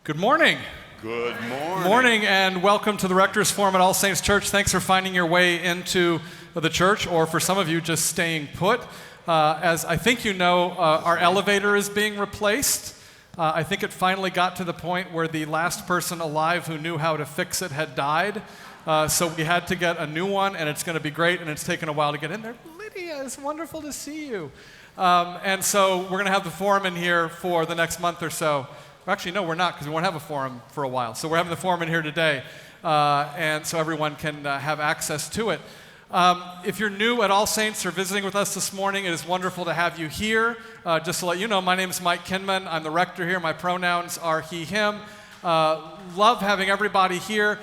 Good morning. Good morning. Morning, and welcome to the Rector's Forum at All Saints Church. Thanks for finding your way into the church, or for some of you, just staying put. As I think you know, our elevator is being replaced. I think it finally got to the point where the last person alive who knew how to fix it had died. So we had to get a new one, and it's going to be great, and it's taken a while to get in there. Lydia, it's wonderful to see you. And so we're going to have the forum in here for the next month or so. Actually, no, we're not, because we won't have a forum for a while. So we're having the forum in here today, and so everyone can have access to it. If you're new at All Saints or visiting with us this morning, it is wonderful to have you here. Just to let you know, my name is Mike Kinman. I'm the rector here. My pronouns are he, him. Love having everybody here.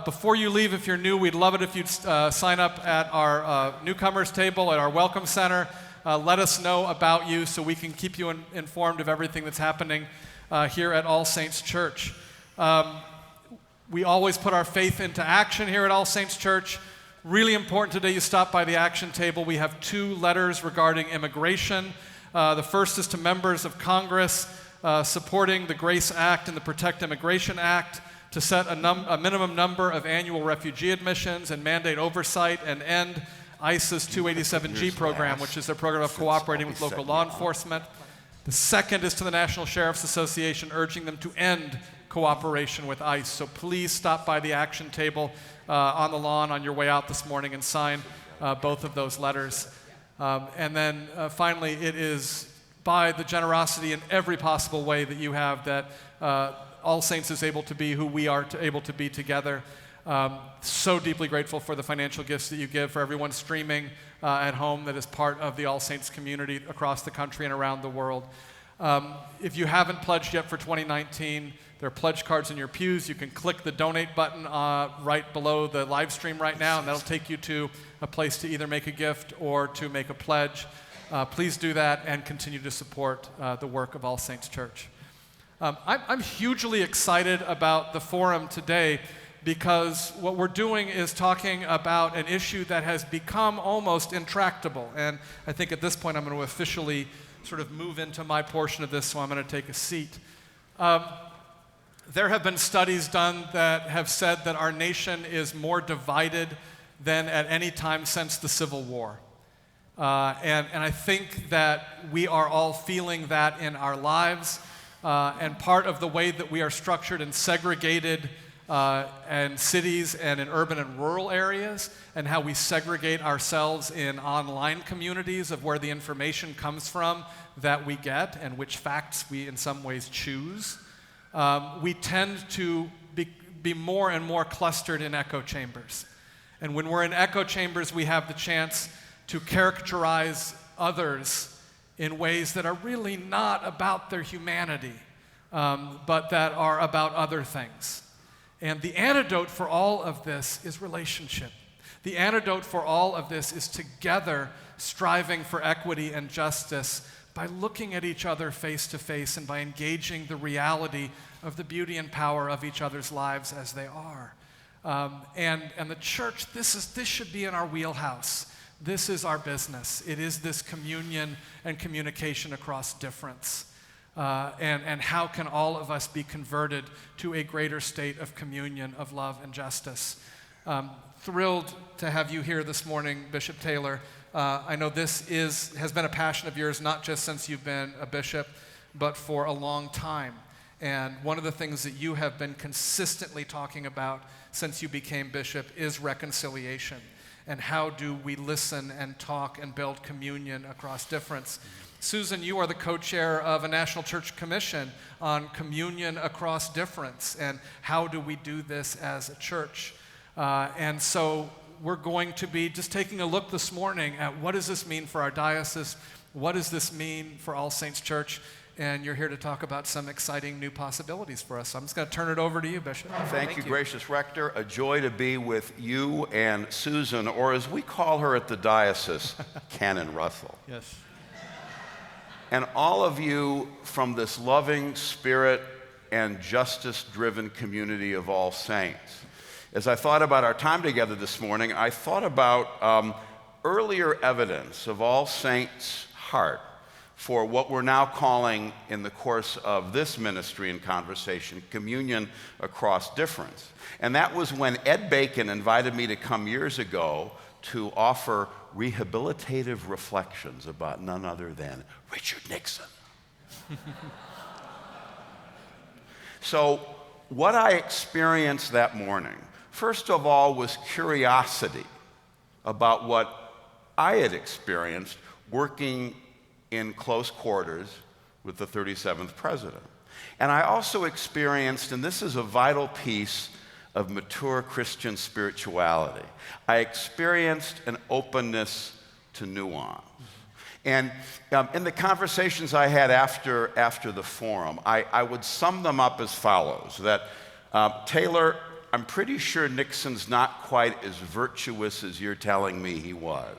Before you leave, if you're new, we'd love it if you'd sign up at our newcomers table at our welcome center. Let us know about you so we can keep you informed of everything that's happening here at All Saints Church. We always put our faith into action here at All Saints Church. Really important today you stop by the action table. We have 2 letters regarding immigration. The first is to members of Congress supporting the GRACE Act and the Protect Immigration Act to set a minimum number of annual refugee admissions and mandate oversight and end ICE's 287G program, which is their program of cooperating with local law enforcement. The second is to the National Sheriff's Association, urging them to end cooperation with ICE. So please stop by the action table on the lawn on your way out this morning and sign both of those letters. And then finally, it is by the generosity in every possible way that you have that All Saints is able to be who we are able to be together. So deeply grateful for the financial gifts that you give, for everyone streaming at home that is part of the All Saints community across the country and around the world. If you haven't pledged yet for 2019, there are pledge cards in your pews. You can click the donate button right below the live stream right now, and that'll take you to a place to either make a gift or to make a pledge. Please do that and continue to support the work of All Saints Church. I'm hugely excited about the forum today, because what we're doing is talking about an issue that has become almost intractable. And I think at this point I'm going to officially sort of move into my portion of this, so I'm going to take a seat. There have been studies done that have said that our nation is more divided than at any time since the Civil War. And I think that we are all feeling that in our lives. And part of the way that we are structured and segregated and cities and in urban and rural areas, and how we segregate ourselves in online communities of where the information comes from that we get and which facts we in some ways choose. We tend to be more and more clustered in echo chambers. And when we're in echo chambers, we have the chance to characterize others in ways that are really not about their humanity, but that are about other things. And the antidote for all of this is relationship. The antidote for all of this is together striving for equity and justice by looking at each other face to face and by engaging the reality of the beauty and power of each other's lives as they are. And the church, this should be in our wheelhouse. This is our business. It is this communion and communication across difference. And how can all of us be converted to a greater state of communion, of love and justice? Thrilled to have you here this morning, Bishop Taylor. I know this has been a passion of yours, not just since you've been a bishop, but for a long time. And one of the things that you have been consistently talking about since you became bishop is reconciliation. And how do we listen and talk and build communion across difference? Susan, you are the co-chair of a National Church Commission on communion across difference, and how do we do this as a church? And so we're going to be just taking a look this morning at what does this mean for our diocese, what does this mean for All Saints Church, and you're here to talk about some exciting new possibilities for us. So I'm just going to turn it over to you, Bishop. Thank you, gracious Rector. A joy to be with you and Susan, or as we call her at the diocese, Canon Russell. Yes. And all of you from this loving spirit and justice-driven community of All Saints. As I thought about our time together this morning, I thought about earlier evidence of All Saints' heart for what we're now calling, in the course of this ministry and conversation, communion across difference. And that was when Ed Bacon invited me to come years ago to offer rehabilitative reflections about none other than Richard Nixon. So what I experienced that morning, first of all, was curiosity about what I had experienced working in close quarters with the 37th president. And I also experienced, and this is a vital piece of mature Christian spirituality, I experienced an openness to nuance. And in the conversations I had after the forum, I would sum them up as follows, that Taylor, I'm pretty sure Nixon's not quite as virtuous as you're telling me he was.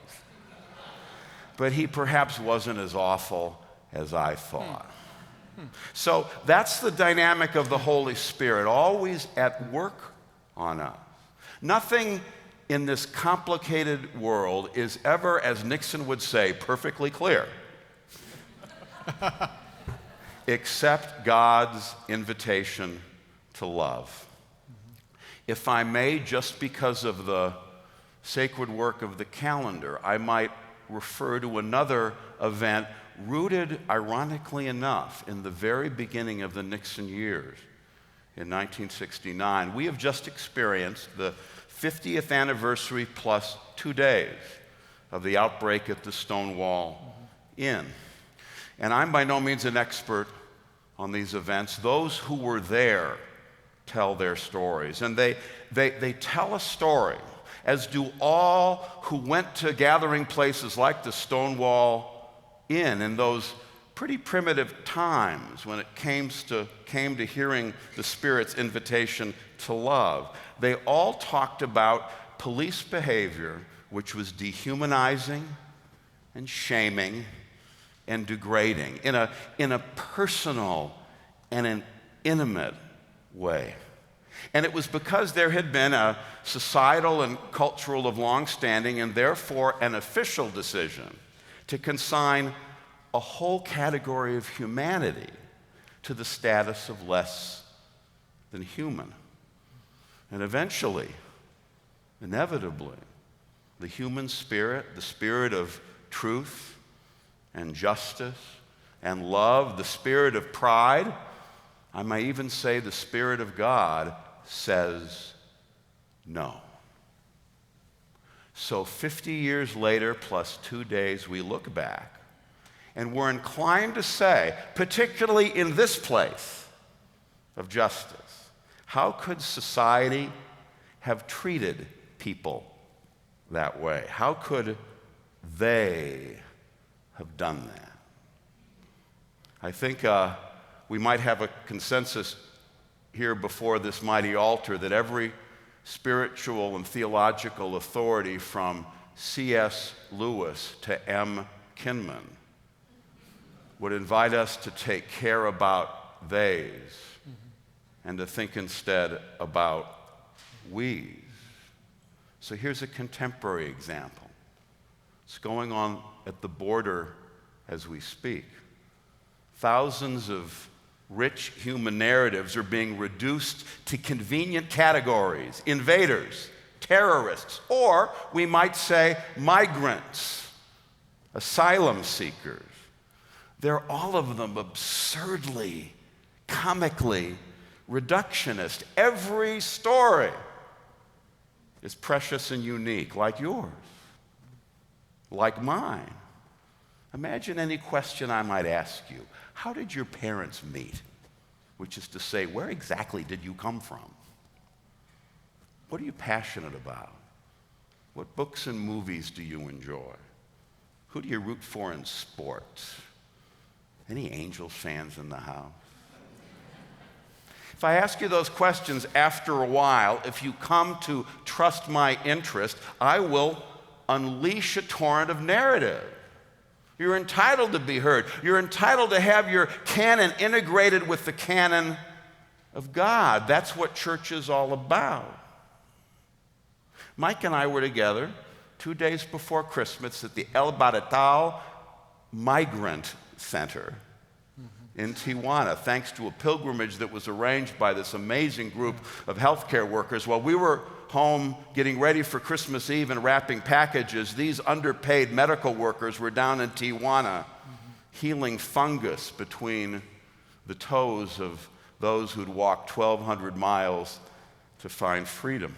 But he perhaps wasn't as awful as I thought. So that's the dynamic of the Holy Spirit, always at work on us. Nothing in this complicated world is ever, as Nixon would say, perfectly clear, except God's invitation to love. If I may, just because of the sacred work of the calendar, I might refer to another event rooted, ironically enough, in the very beginning of the Nixon years in 1969. We have just experienced the 50th anniversary plus 2 days of the outbreak at the Stonewall Inn. And I'm by no means an expert on these events. Those who were there tell their stories. And they tell a story, as do all who went to gathering places like the Stonewall Inn in those pretty primitive times when it came to hearing the Spirit's invitation to love. They all talked about police behavior which was dehumanizing and shaming and degrading in a personal and an intimate way. And it was because there had been a societal and cultural of long-standing and therefore an official decision to consign a whole category of humanity to the status of less than human. And eventually, inevitably, the human spirit, the spirit of truth and justice and love, the spirit of pride, I may even say the Spirit of God, says no. So 50 years later, plus 2 days, we look back, and we're inclined to say, particularly in this place of justice, how could society have treated people that way? How could they have done that? I think we might have a consensus here before this mighty altar that every spiritual and theological authority from C.S. Lewis to M. Kinman would invite us to take care about theys and to think instead about we's. So here's a contemporary example. It's going on at the border as we speak. Thousands of rich human narratives are being reduced to convenient categories: invaders, terrorists, or we might say migrants, asylum seekers. They're all of them absurdly, comically reductionist. Every story is precious and unique, like yours, like mine. Imagine any question I might ask you. How did your parents meet? Which is to say, where exactly did you come from? What are you passionate about? What books and movies do you enjoy? Who do you root for in sports? Any Angels fans in the house? If I ask you those questions after a while, if you come to trust my interest, I will unleash a torrent of narrative. You're entitled to be heard. You're entitled to have your canon integrated with the canon of God. That's what church is all about. Mike and I were together 2 days before Christmas at the El Baratao Migrant center in Tijuana, thanks to a pilgrimage that was arranged by this amazing group of healthcare workers. While we were home getting ready for Christmas Eve and wrapping packages, these underpaid medical workers were down in Tijuana healing fungus between the toes of those who'd walked 1,200 miles to find freedom.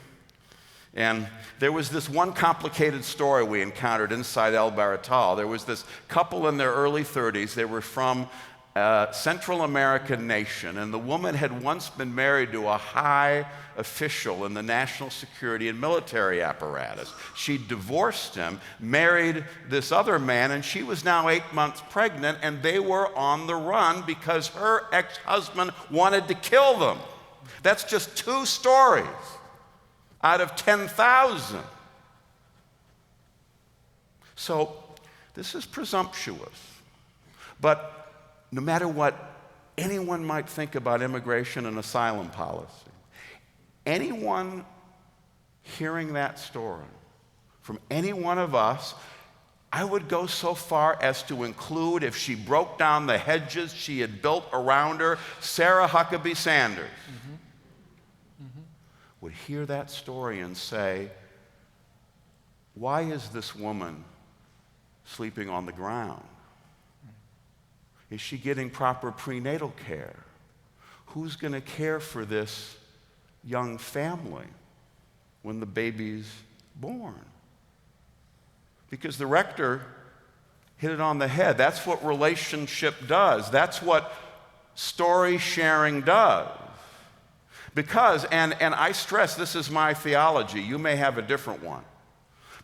And there was this one complicated story we encountered inside El Baratal. There was this couple in their early 30s. They were from a Central American nation, and the woman had once been married to a high official in the national security and military apparatus. She divorced him, married this other man, and she was now 8 months pregnant, and they were on the run because her ex-husband wanted to kill them. That's just 2 stories out of 10,000. So this is presumptuous. But no matter what anyone might think about immigration and asylum policy, anyone hearing that story from any one of us, I would go so far as to include, if she broke down the hedges she had built around her, Sarah Huckabee Sanders, would hear that story and say, why is this woman sleeping on the ground? Is she getting proper prenatal care? Who's going to care for this young family when the baby's born? Because the rector hit it on the head. That's what relationship does. That's what story sharing does. Because, and I stress, this is my theology. You may have a different one.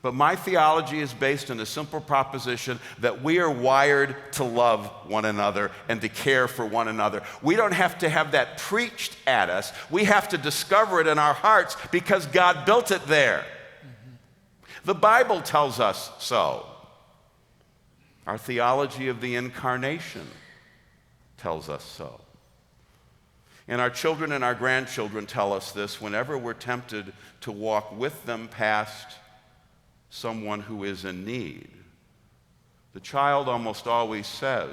But my theology is based on the simple proposition that we are wired to love one another and to care for one another. We don't have to have that preached at us. We have to discover it in our hearts because God built it there. The Bible tells us so. Our theology of the incarnation tells us so. And our children and our grandchildren tell us this whenever we're tempted to walk with them past someone who is in need. The child almost always says,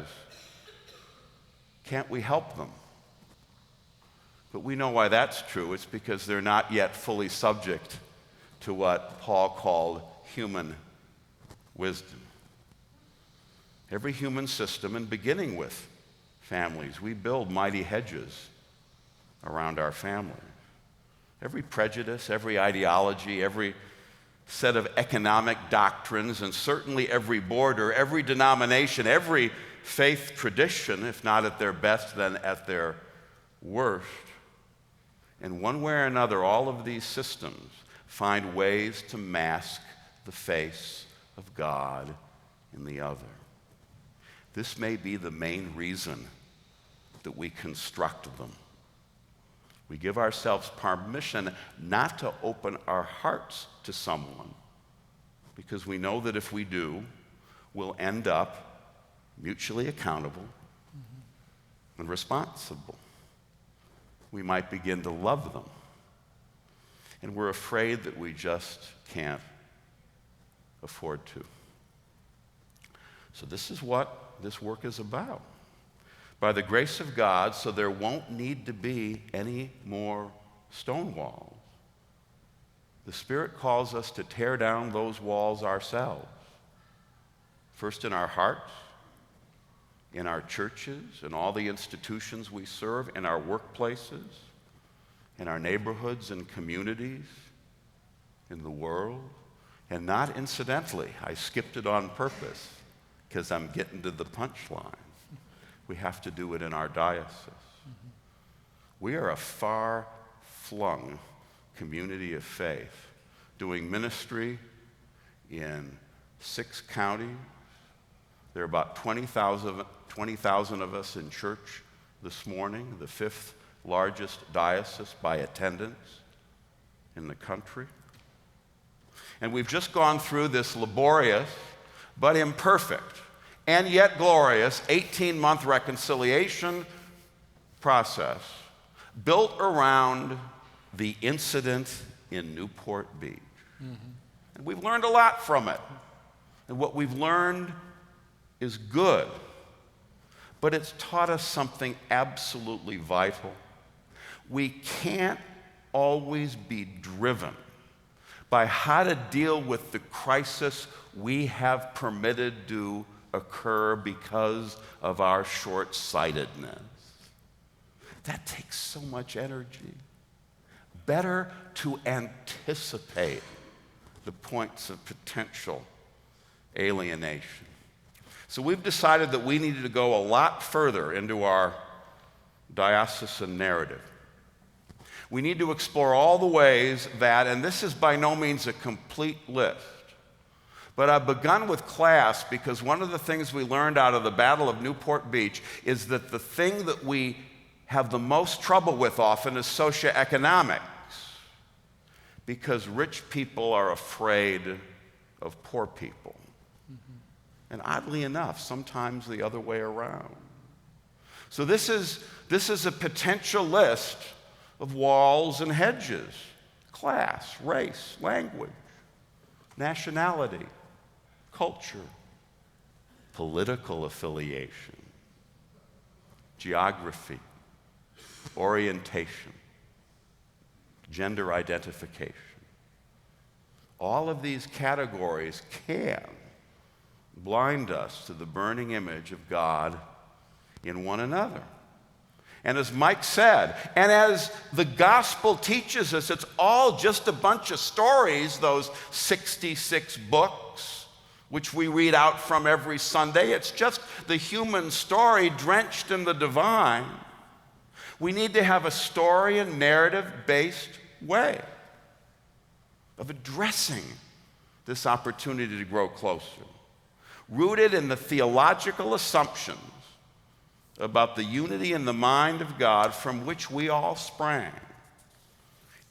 can't we help them? But we know why that's true. It's because they're not yet fully subject to what Paul called human wisdom. Every human system, and beginning with families, we build mighty hedges around our families. Every prejudice, every ideology, every set of economic doctrines, and certainly every border, every denomination, every faith tradition, if not at their best, then at their worst. And one way or another, all of these systems find ways to mask the face of God in the other. This may be the main reason that we construct them. We give ourselves permission not to open our hearts to someone because we know that if we do, we'll end up mutually accountable and responsible. We might begin to love them. And we're afraid that we just can't afford to. So this is what this work is about. By the grace of God, so there won't need to be any more stone walls. The Spirit calls us to tear down those walls ourselves. First in our hearts, in our churches, in all the institutions we serve, in our workplaces, in our neighborhoods and communities, in the world. And not incidentally, I skipped it on purpose because I'm getting to the punchline. We have to do it in our diocese. We are a far-flung community of faith doing ministry in 6 counties. There are about 20,000 of us in church this morning, the 5th largest diocese by attendance in the country. And we've just gone through this laborious but imperfect and yet glorious 18-month reconciliation process built around the incident in Newport Beach. And we've learned a lot from it. And what we've learned is good. but it's taught us something absolutely vital. We can't always be driven by how to deal with the crisis we have permitted to occur because of our short-sightedness. That takes so much energy. Better to anticipate the points of potential alienation. So we've decided that we needed to go a lot further into our diocesan narrative. We need to explore all the ways that, and this is by no means a complete list, but I've begun with class because one of the things we learned out of the Battle of Newport Beach is that the thing that we have the most trouble with often is socioeconomics, because rich people are afraid of poor people. And oddly enough, sometimes the other way around. So this is a potential list of walls and hedges: class, race, language, nationality, culture, political affiliation, geography, orientation, gender identification. All of these categories can blind us to the burning image of God in one another. And as Mike said, and as the gospel teaches us, it's all just a bunch of stories, those 66 books, which we read out from every Sunday. It's just the human story drenched in the divine. We need to have a story and narrative-based way of addressing this opportunity to grow closer, rooted in the theological assumptions about the unity in the mind of God from which we all sprang,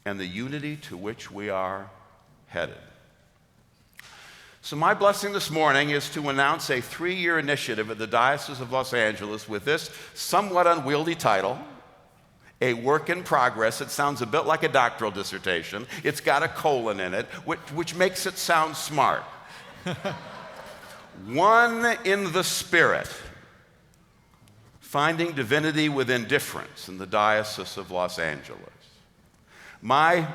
and the unity to which we are headed. So my blessing this morning is to announce a 3-year initiative at the Diocese of Los Angeles with this somewhat unwieldy title, A Work in Progress. It sounds a bit like a doctoral dissertation. It's got a colon in it, which makes it sound smart. One in the Spirit. Finding divinity within difference in the Diocese of Los Angeles. My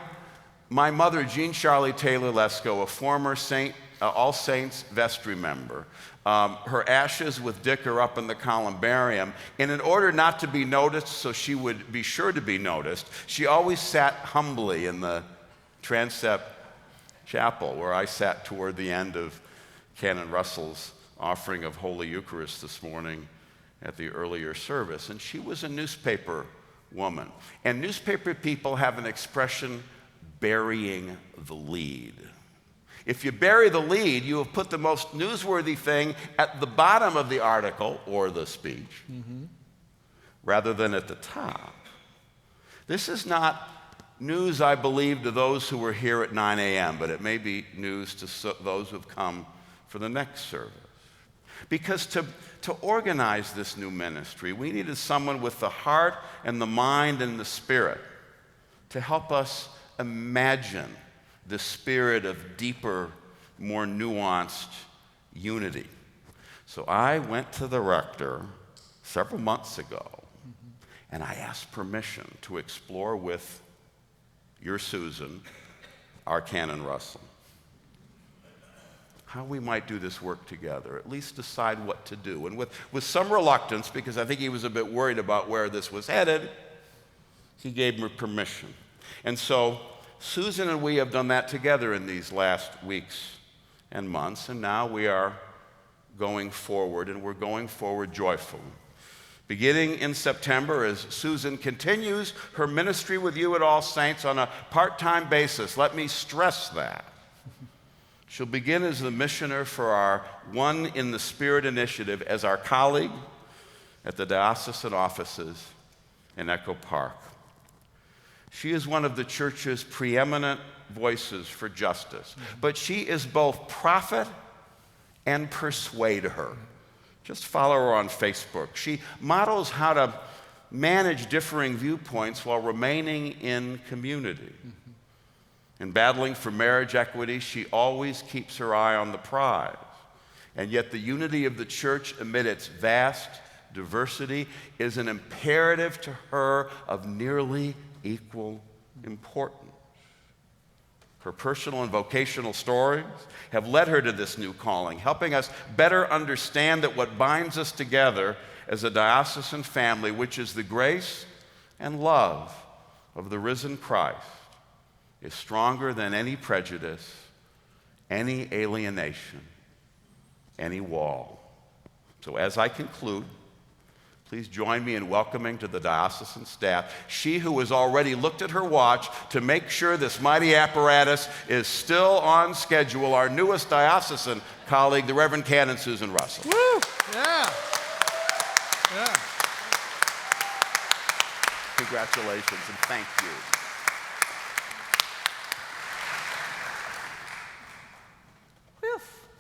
mother, Jean Charlie Taylor Lesko, a former All Saints vestry member, her ashes with Dick are up in the columbarium, and in order not to be noticed, so she would be sure to be noticed, she always sat humbly in the transept chapel, where I sat toward the end of Canon Russell's offering of Holy Eucharist this morning at the earlier service. And she was a newspaper woman. And newspaper people have an expression, burying the lead. If you bury the lead, you have put the most newsworthy thing at the bottom of the article or the speech, rather than at the top. This is not news, I believe, to those who were here at 9 a.m., but it may be news to those who have come for the next service. Because to organize this new ministry, we needed someone with the heart and the mind and the spirit to help us imagine the spirit of deeper, more nuanced unity. So I went to the rector several months ago, and I asked permission to explore with your Susan, our Canon Russell, how we might do this work together, at least decide what to do. And with some reluctance, because I think he was a bit worried about where this was headed, he gave me permission. And so Susan and we have done that together in these last weeks and months, and now we are going forward, and we're going forward joyfully. Beginning in September, as Susan continues her ministry with you at All Saints on a part-time basis, let me stress that. She'll begin as the missioner for our One in the Spirit initiative as our colleague at the diocesan offices in Echo Park. She is one of the church's preeminent voices for justice, but she is both prophet and persuader. Just follow her on Facebook. She models how to manage differing viewpoints while remaining in community. In battling for marriage equity, she always keeps her eye on the prize. And yet the unity of the church amid its vast diversity is an imperative to her of nearly equal importance. Her personal and vocational stories have led her to this new calling, helping us better understand that what binds us together as a diocesan family, which is the grace and love of the risen Christ, is stronger than any prejudice, any alienation, any wall. So as I conclude, please join me in welcoming to the diocesan staff she who has already looked at her watch to make sure this mighty apparatus is still on schedule, our newest diocesan colleague, the Reverend Canon Susan Russell. Woo! Yeah. Yeah. Congratulations and thank you.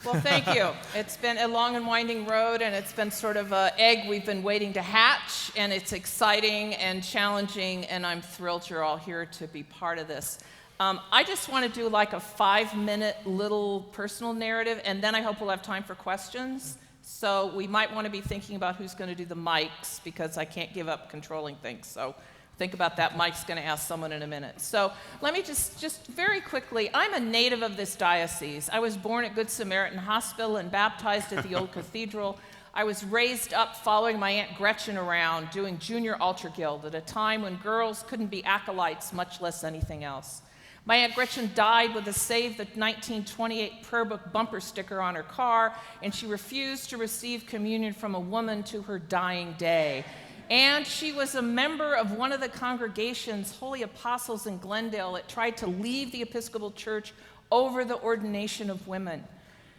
Well, thank you. It's been a long and winding road, and it's been sort of an egg we've been waiting to hatch, and it's exciting and challenging, and I'm thrilled you're all here to be part of this. I just want to do like a 5-minute little personal narrative, and then I hope we'll have time for questions. So we might want to be thinking about who's going to do the mics, because I can't give up controlling things. So think about that. Mike's going to ask someone in a minute. So let me just very quickly, I'm a native of this diocese. I was born at Good Samaritan Hospital and baptized at the old cathedral. I was raised up following my Aunt Gretchen around doing junior altar guild at a time when girls couldn't be acolytes, much less anything else. My Aunt Gretchen died with a Save the 1928 prayer book bumper sticker on her car, and she refused to receive communion from a woman to her dying day. And she was a member of one of the congregations, Holy Apostles in Glendale, that tried to leave the Episcopal Church over the ordination of women.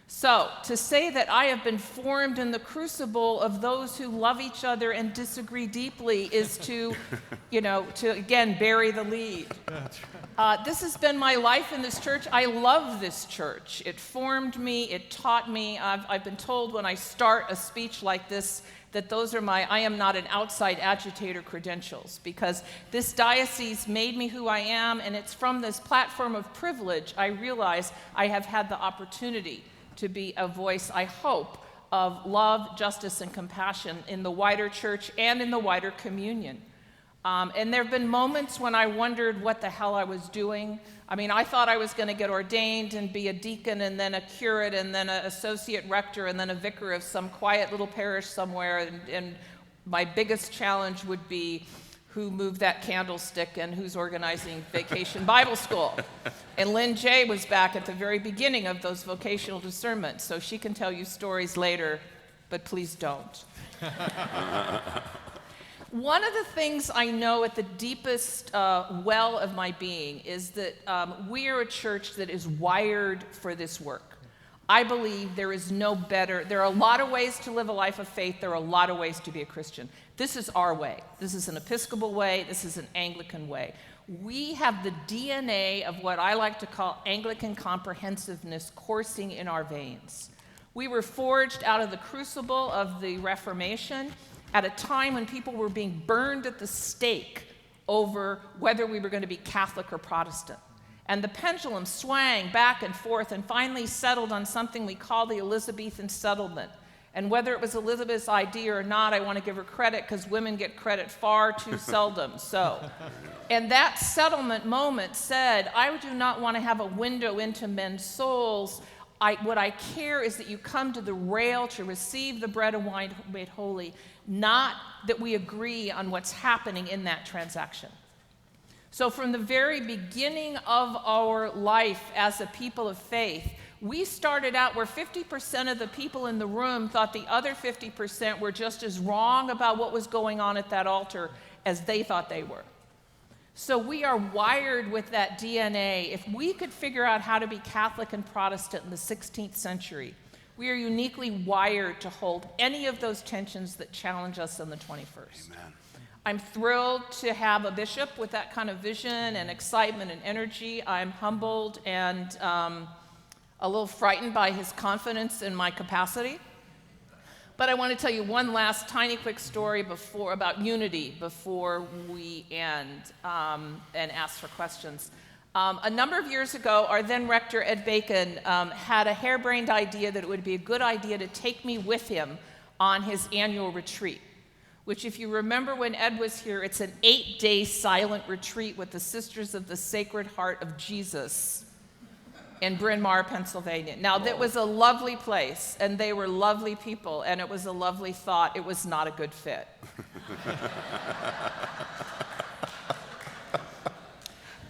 So, to say that I have been formed in the crucible of those who love each other and disagree deeply is to, to again bury the lead. This has been my life in this church. I love this church. It formed me, it taught me. I've been told when I start a speech like this that those are my I am not an outside agitator credentials, because this diocese made me who I am, and it's from this platform of privilege I realize I have had the opportunity to be a voice, I hope, of love, justice, and compassion in the wider church and in the wider communion. And there have been moments when I wondered what the hell I was doing. I mean, I thought I was going to get ordained and be a deacon and then a curate and then an associate rector and then a vicar of some quiet little parish somewhere. And my biggest challenge would be who moved that candlestick and who's organizing Vacation Bible School. And Lynn J. was back at the very beginning of those vocational discernments, so she can tell you stories later, but please don't. One of the things I know at the deepest well of my being is that we are a church that is wired for this work. I believe there is no better. There are a lot of ways to live a life of faith. There are a lot of ways to be a Christian. This is our way. This is an Episcopal way. This is an Anglican way. We have the DNA of what I like to call Anglican comprehensiveness coursing in our veins. We were forged out of the crucible of the Reformation at a time when people were being burned at the stake over whether we were going to be Catholic or Protestant. And the pendulum swang back and forth and finally settled on something we call the Elizabethan settlement. And whether it was Elizabeth's idea or not, I want to give her credit because women get credit far too seldom. And that settlement moment said, I do not want to have a window into men's souls. What I care is that you come to the rail to receive the bread and wine made holy, not that we agree on what's happening in that transaction. So from the very beginning of our life as a people of faith, we started out where 50% of the people in the room thought the other 50% were just as wrong about what was going on at that altar as they thought they were. So we are wired with that DNA. If we could figure out how to be Catholic and Protestant in the 16th century, we are uniquely wired to hold any of those tensions that challenge us in the 21st. Amen. I'm thrilled to have a bishop with that kind of vision and excitement and energy. I'm humbled and a little frightened by his confidence in my capacity. But I want to tell you one last tiny quick story about unity before we end and ask for questions. A number of years ago, our then rector, Ed Bacon, had a harebrained idea that it would be a good idea to take me with him on his annual retreat. which if you remember when Ed was here, it's an 8-day silent retreat with the Sisters of the Sacred Heart of Jesus in Bryn Mawr, Pennsylvania. Now, that was a lovely place, and they were lovely people, and it was a lovely thought. It was not a good fit.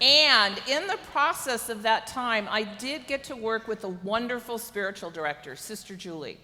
And in the process of that time, I did get to work with a wonderful spiritual director, Sister Julie.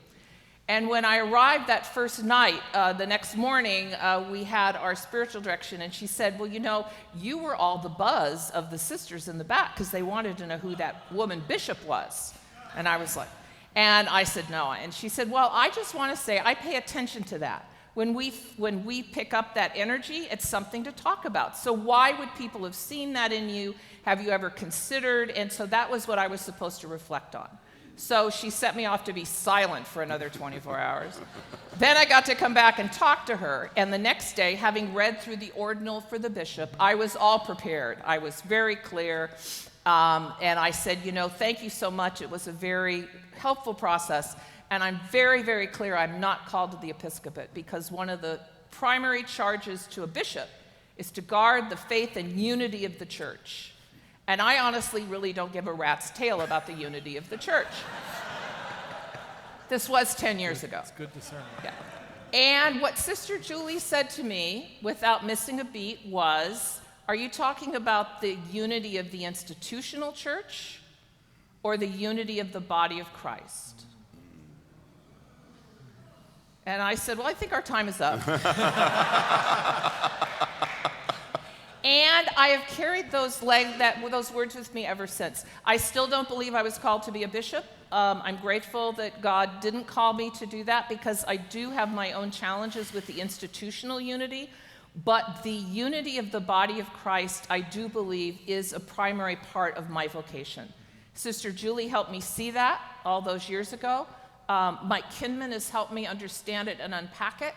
And when I arrived that first night, the next morning, we had our spiritual direction, and she said, well, you know, you were all the buzz of the sisters in the back because they wanted to know who that woman bishop was. And I was like, and I said, no. And she said, well, I just want to say I pay attention to that. When we pick up that energy, it's something to talk about. So why would people have seen that in you? Have you ever considered? And so that was what I was supposed to reflect on. So she sent me off to be silent for another 24 hours. Then I got to come back and talk to her. And the next day, having read through the ordinal for the bishop, I was all prepared. I was very clear. And I said, you know, thank you so much. It was a very helpful process. And I'm very, very clear I'm not called to the episcopate because one of the primary charges to a bishop is to guard the faith and unity of the church. And I honestly really don't give a rat's tail about the unity of the church. This was 10 years ago. It's good discernment. Yeah. And what Sister Julie said to me, without missing a beat, was, are you talking about the unity of the institutional church or the unity of the body of Christ? And I said, well, I think our time is up. And I have carried those words with me ever since. I still don't believe I was called to be a bishop. I'm grateful that God didn't call me to do that because I do have my own challenges with the institutional unity. But the unity of the body of Christ, I do believe, is a primary part of my vocation. Sister Julie helped me see that all those years ago. Mike Kinman has helped me understand it and unpack it.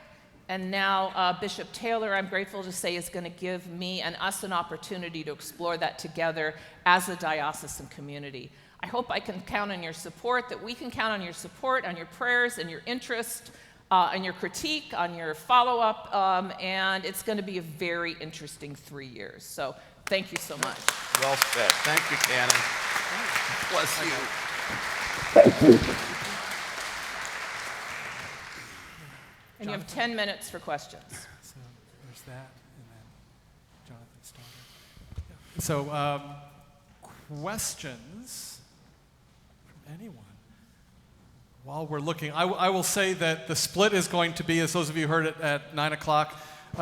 And now Bishop Taylor, I'm grateful to say, is going to give me and us an opportunity to explore that together as a diocesan community. I hope I can count on your support, that we can count on your support, on your prayers and your interest, on your critique, on your follow-up, and it's going to be a very interesting 3 years. So thank you so much. Well said. Thank you, Canon. Bless you. Thank you. And you have 10 minutes for questions. So there's that, and then Jonathan's daughter. Yeah. So questions from anyone? While we're looking, I will say that the split is going to be, as those of you heard it at 9 o'clock,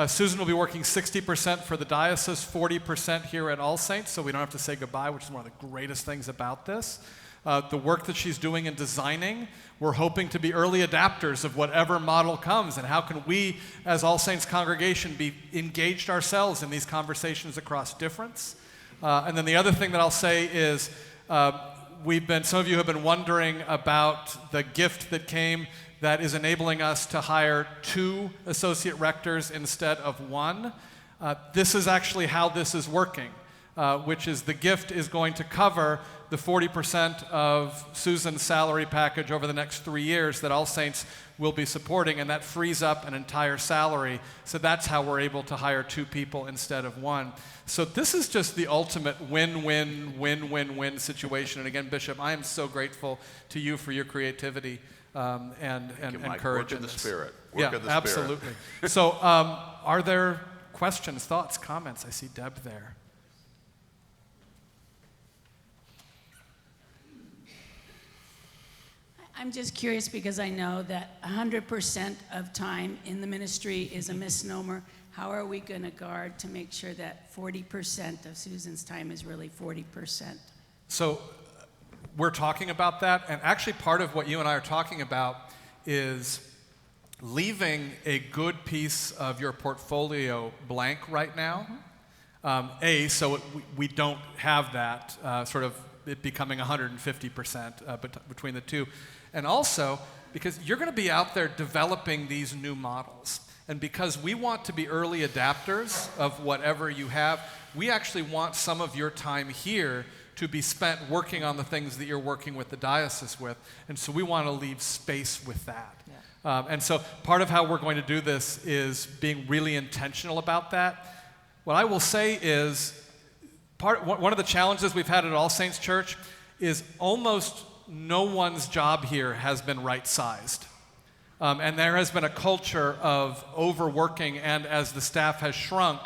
Susan will be working 60% for the diocese, 40% here at All Saints, so we don't have to say goodbye, which is one of the greatest things about this. The work that she's doing in designing, we're hoping to be early adapters of whatever model comes, and how can we, as All Saints congregation, be engaged ourselves in these conversations across difference. And then the other thing that I'll say is, some of you have been wondering about the gift that came that is enabling us to hire 2 associate rectors instead of 1. This is actually how this is working, which is the gift is going to cover the 40% of Susan's salary package over the next 3 years that All Saints will be supporting, and that frees up an entire salary. So that's how we're able to hire 2 people instead of 1. So this is just the ultimate win-win, win-win-win situation. And again, Bishop, I am so grateful to you for your creativity and courage in this. Work of the Spirit. Yeah, absolutely. So are there questions, thoughts, comments? I see Deb there. I'm just curious because I know that 100% of time in the ministry is a misnomer. How are we going to guard to make sure that 40% of Susan's time is really 40%? So we're talking about that, and actually part of what you and I are talking about is leaving a good piece of your portfolio blank right now. So we don't have that sort of it becoming 150% between the two. And also, because you're going to be out there developing these new models. And because we want to be early adapters of whatever you have, we actually want some of your time here to be spent working on the things that you're working with the diocese with. And so we want to leave space with that. And so part of how we're going to do this is being really intentional about that. What I will say is, one of the challenges we've had at All Saints Church is almost no one's job here has been right-sized. And there has been a culture of overworking, and as the staff has shrunk,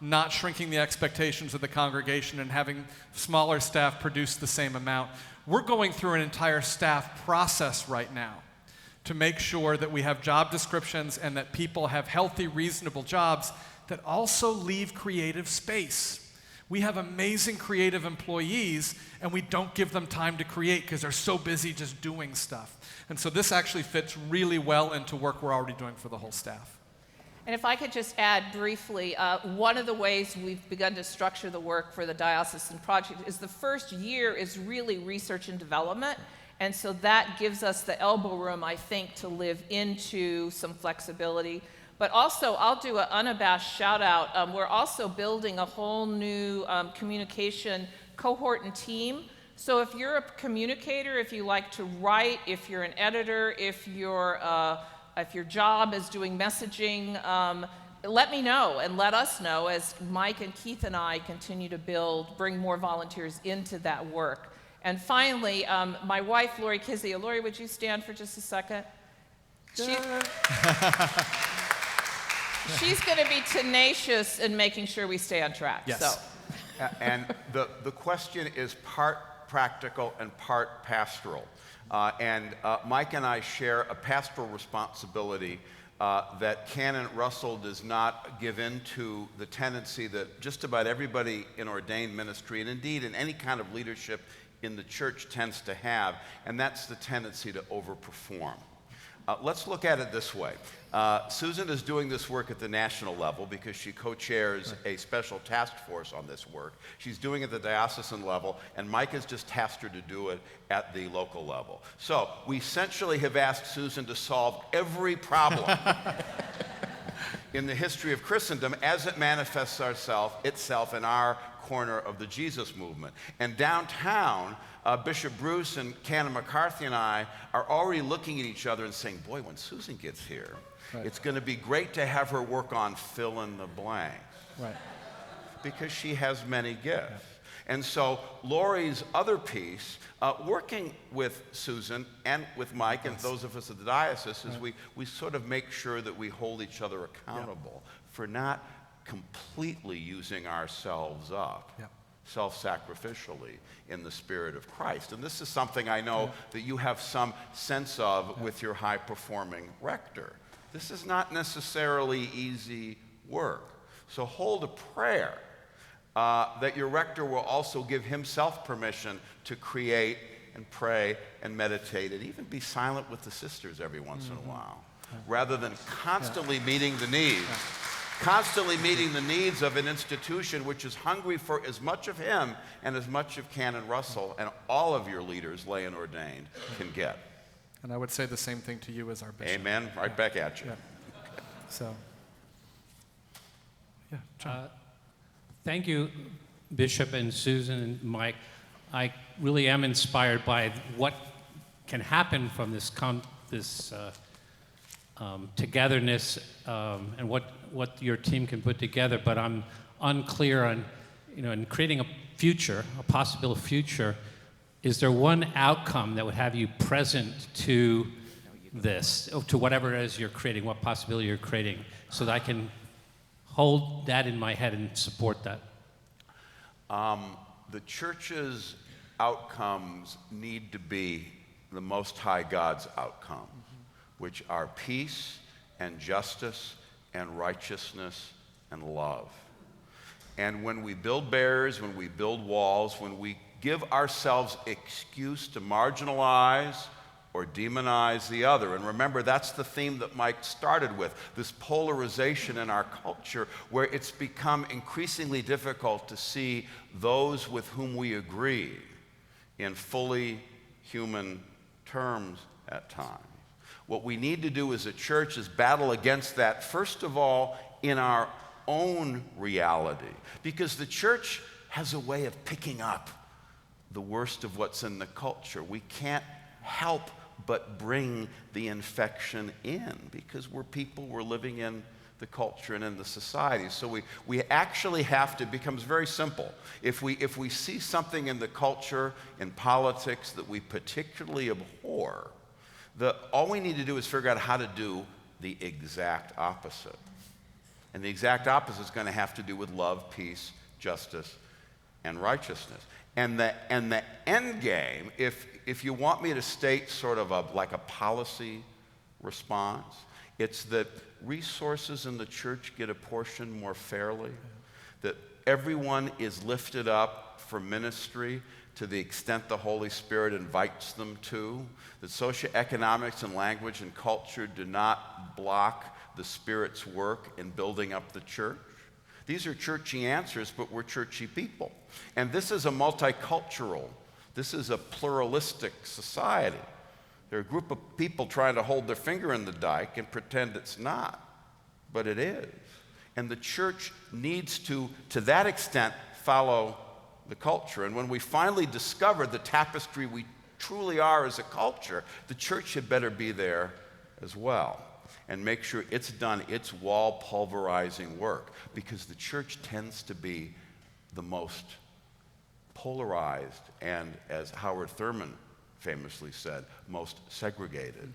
not shrinking the expectations of the congregation and having smaller staff produce the same amount. We're going through an entire staff process right now to make sure that we have job descriptions and that people have healthy, reasonable jobs that also leave creative space. We have amazing creative employees, and we don't give them time to create because they're so busy just doing stuff. And so this actually fits really well into work we're already doing for the whole staff. And if I could just add briefly, one of the ways we've begun to structure the work for the Diocesan Project is the first year is really research and development. And so that gives us the elbow room, I think, to live into some flexibility. But also, I'll do an unabashed shout out. We're also building a whole new communication cohort and team. So if you're a communicator, if you like to write, if you're an editor, if your job is doing messaging, let me know and let us know as Mike and Keith and I continue to bring more volunteers into that work. And finally, my wife, Lori Kizia. Lori, would you stand for just a second? She's going to be tenacious in making sure we stay on track. Yes. So. And the question is part practical and part pastoral. Mike and I share a pastoral responsibility that Canon Russell does not give in to the tendency that just about everybody in ordained ministry, and indeed in any kind of leadership in the church, tends to have, and that's the tendency to overperform. Let's look at it this way. Susan is doing this work at the national level because she co-chairs a special task force on this work. She's doing it at the diocesan level, and Mike has just tasked her to do it at the local level. So we essentially have asked Susan to solve every problem in the history of Christendom as it manifests itself in our corner of the Jesus movement. And downtown, Bishop Bruce and Canon McCarthy and I are already looking at each other and saying, boy, when Susan gets here, it's going to be great to have her work on fill in the blanks. Right. Because she has many gifts. Yeah. And so Lori's other piece, working with Susan and with Mike and those of us at the diocese, is we sort of make sure that we hold each other accountable for not completely using ourselves up self-sacrificially in the spirit of Christ. And this is something I know that you have some sense of with your high-performing rector. This is not necessarily easy work. So hold a prayer that your rector will also give himself permission to create and pray and meditate and even be silent with the sisters every once in a while, rather than constantly meeting the needs. Constantly meeting the needs of an institution which is hungry for as much of him and as much of Canon Russell and all of your leaders, lay and ordained, can get. And I would say the same thing to you as our bishop. Amen. Right back at you. Yeah. So, John. Thank you, Bishop and Susan and Mike. I really am inspired by what can happen from this togetherness and what your team can put together, but I'm unclear on, in creating a possible future, is there one outcome that would have you present to this, to whatever it is you're creating, what possibility you're creating, so that I can hold that in my head and support that? The church's outcomes need to be the Most High God's outcomes, which are peace and justice and righteousness and love. And when we build barriers, when we build walls, when we give ourselves excuse to marginalize or demonize the other, and remember, that's the theme that Mike started with, this polarization in our culture where it's become increasingly difficult to see those with whom we agree in fully human terms at times. What we need to do as a church is battle against that, first of all, in our own reality, because the church has a way of picking up the worst of what's in the culture. We can't help but bring the infection in, because we're living in the culture and in the society. So we actually have to, it becomes very simple. If we see something in the culture, in politics that we particularly abhor, all we need to do is figure out how to do the exact opposite. And the exact opposite is going to have to do with love, peace, justice, and righteousness. And the end game, if you want me to state sort of like a policy response, it's that resources in the church get apportioned more fairly, that everyone is lifted up for ministry to the extent the Holy Spirit invites them to, that socioeconomics and language and culture do not block the Spirit's work in building up the church. These are churchy answers, but we're churchy people. And this is a multicultural, this is a pluralistic society. There are a group of people trying to hold their finger in the dike and pretend it's not, but it is. And the church needs to that extent, follow the culture. And when we finally discover the tapestry we truly are as a culture, the church had better be there as well and make sure it's done its wall pulverizing work, because the church tends to be the most polarized and, as Howard Thurman famously said, most segregated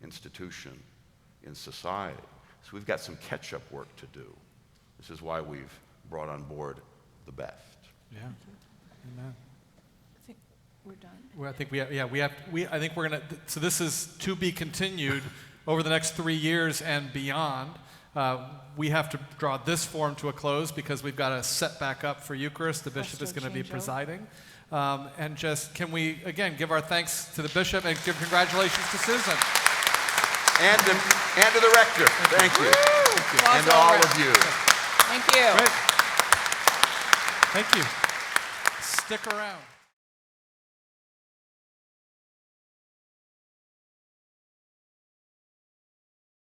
institution in society. So we've got some catch-up work to do. This is why we've brought on board the best. Yeah. Amen. I think we're done. Well, I think I think we're gonna. So this is to be continued over the next 3 years and beyond. We have to draw this forum to a close because we've got to set back up for Eucharist. The bishop is going to be presiding. And just, can we, again, give our thanks to the bishop and give congratulations to Susan. And to the rector. Thank you. Thank you. And to all of you. Thank you. Great. Thank you. Stick around.